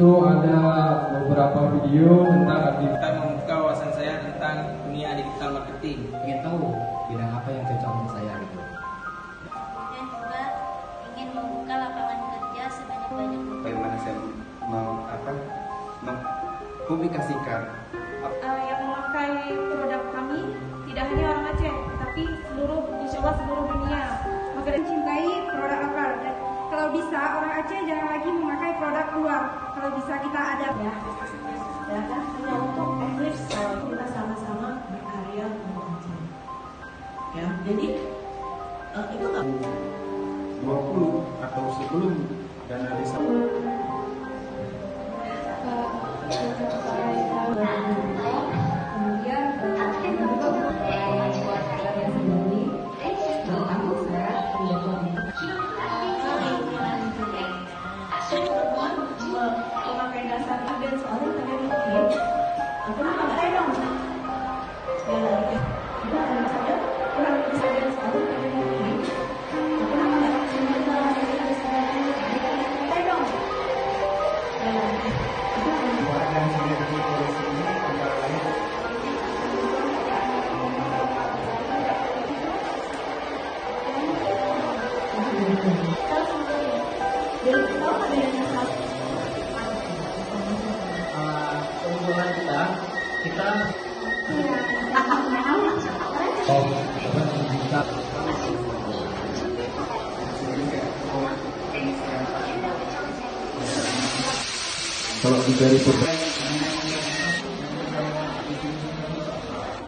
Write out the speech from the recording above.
itu ada beberapa video tentang Kita membuka wawasan saya tentang dunia digital marketing. Ingin tahu bidang apa yang cocok untuk saya gitu. Dan juga ingin membuka lapangan kerja sebanyak-banyaknya. Bagaimana saya mempublikasikan Yang memakai produk kami tidak hanya orang Aceh, tetapi insya Allah seluruh dunia. Maka mencintai produk lokal. Dan kalau bisa orang Aceh jangan lagi memakai produk luar. Kalau bisa kita ada ya kan hanya untuk Eclipse kita sama-sama berkarya untuk Aceh. Ya, jadi itu nggak 20 atau sebelum dana desa. kemudian memakai dasar event soalnya kalian mungkin aku nggak tahu dong ya lagi kita ada saja kurang bisa dan soalnya kalian mungkin aku nggak sebentar ada saja tahu dong ya lagi Wadah sinergi polisi ini antara lain Keunggulan kita kalau dari